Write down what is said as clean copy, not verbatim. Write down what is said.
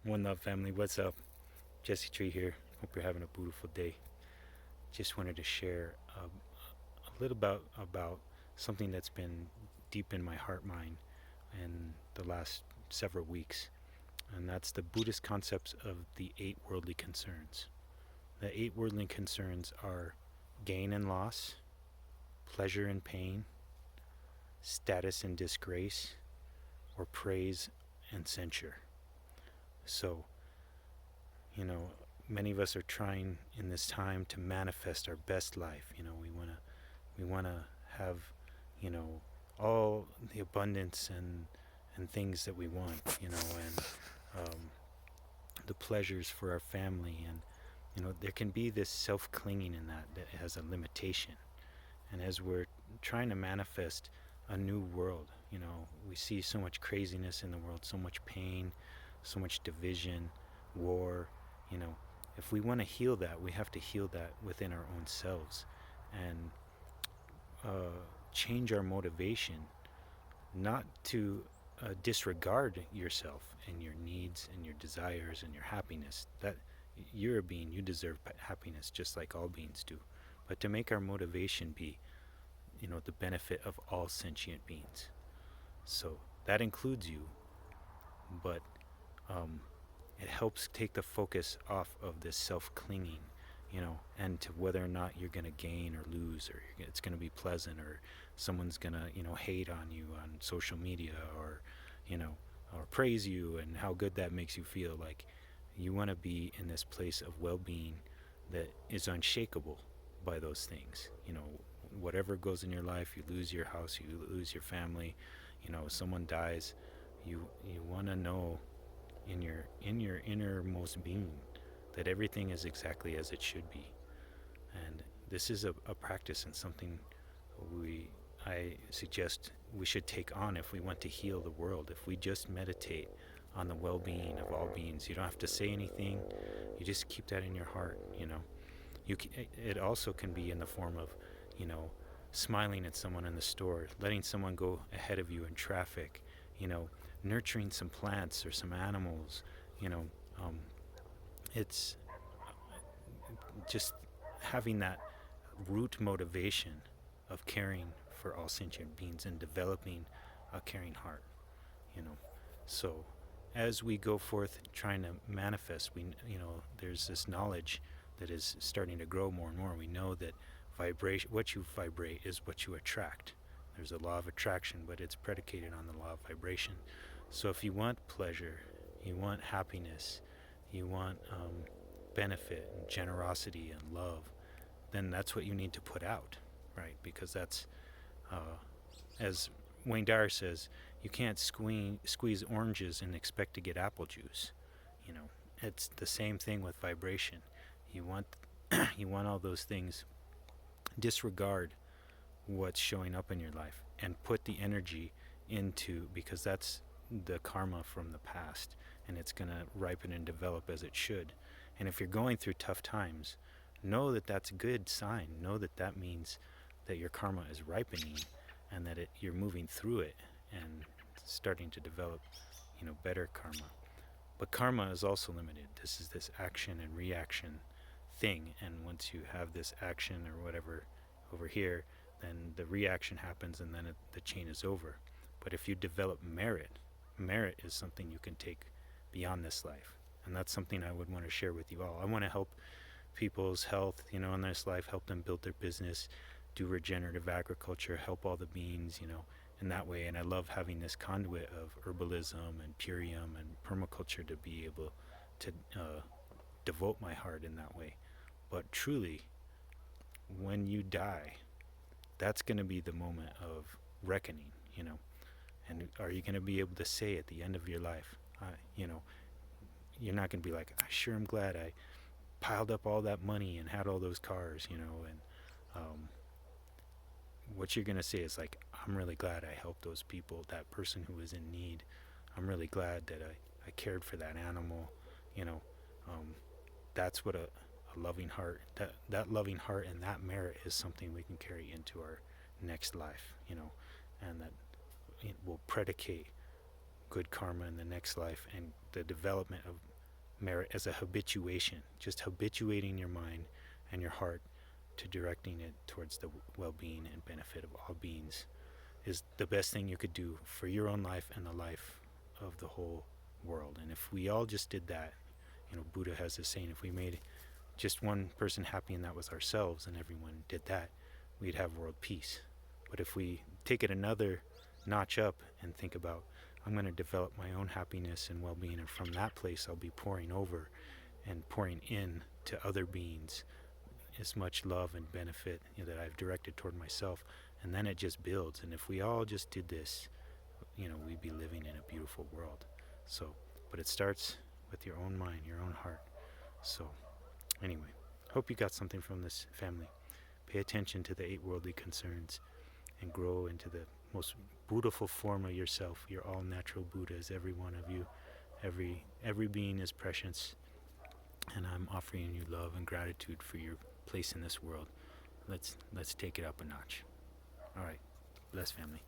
One Love family, what's up? Jesse Tree here. Hope you're having a beautiful day. Just wanted to share a little about something that's been deep in my heart mind in the last several weeks, and that's the Buddhist concepts of the eight worldly concerns. The eight worldly concerns are gain and loss, pleasure and pain, status and disgrace, or praise and censure. So, you know, many of us are trying in this time to manifest our best life. We want to have, you know, all the abundance and things that we want, and um, the pleasures for our family, and there can be this self-clinging in that has a limitation. And as we're trying to manifest a new world, we see so much craziness in the world, so much pain, so much division, war. You know, if we want to heal that, we have to heal that within our own selves and change our motivation, not to disregard yourself and your needs and your desires and your happiness. That you're a being, you deserve happiness just like all beings do. But to make our motivation be, the benefit of all sentient beings. So that includes you, but um, it helps take the focus off of this self-clinging, and to whether or not you're going to gain or lose, or it's going to be pleasant, or someone's going to, hate on you on social media, or, you know, or praise you and how good that makes you feel. Like, you want to be in this place of well-being that is unshakable by those things. Whatever goes in your life, you lose your house, you lose your family, someone dies, you want to know in your innermost being that everything is exactly as it should be. And this is a practice and something we I suggest we should take on if we want to heal the world. If we just meditate on the well-being of all beings, you don't have to say anything. You just keep that in your heart. It also can be in the form of, you know, smiling at someone in the store, letting someone go ahead of you in traffic, you know, nurturing some plants or some animals, you know. Um, it's just having that root motivation of caring for all sentient beings and developing a caring heart, you know. So as we go forth trying to manifest, there's this knowledge that is starting to grow more and more. We know that vibration, what you vibrate is what you attract. There's a law of attraction, but it's predicated on the law of vibration. So if you want pleasure, you want happiness, you want benefit and generosity and love, then that's what you need to put out, right? Because that's, as Wayne Dyer says, you can't squeeze oranges and expect to get apple juice. You know, it's the same thing with vibration. You want you want all those things. Disregard what's showing up in your life and put the energy into, because that's the karma from the past, and it's going to ripen and develop as it should. And if you're going through tough times, know that that's a good sign. Know that that means that your karma is ripening, and that you're moving through it and starting to develop, better karma. But karma is also limited. This is this action and reaction thing, and once you have this action or whatever over here, then the reaction happens, and then the chain is over. But if you develop merit is something you can take beyond this life, and that's something I would want to share with you all. I want to help people's health, in this life, help them build their business, do regenerative agriculture, help all the beings, in that way. And I love having this conduit of herbalism and purium and permaculture to be able to devote my heart in that way. But truly, when you die, that's going to be the moment of reckoning, And are you going to be able to say at the end of your life, you're not going to be like, I sure am glad I piled up all that money and had all those cars, and what you're going to say is like, I'm really glad I helped those people, that person who was in need. I'm really glad that I cared for that animal, you know. Um, that's what a loving heart, that loving heart and that merit is something we can carry into our next life, and that it will predicate good karma in the next life, and the development of merit as a habituation, just habituating your mind and your heart to directing it towards the well-being and benefit of all beings, is the best thing you could do for your own life and the life of the whole world. And if we all just did that, Buddha has this saying, if we made just one person happy and that was ourselves, and everyone did that, we'd have world peace. But if we take it another notch up and think about, I'm going to develop my own happiness and well-being, and from that place I'll be pouring over and pouring in to other beings as much love and benefit that I've directed toward myself, and then it just builds. And if we all just did this, we'd be living in a beautiful world. So, but it starts with your own mind, your own heart. So anyway, hope you got something from this, family. Pay attention to the 8 worldly concerns and grow into the most beautiful form of yourself. You're all natural Buddhas, every one of you. Every being is precious, and I'm offering you love and gratitude for your place in this world. Let's take it up a notch. All right, bless, family.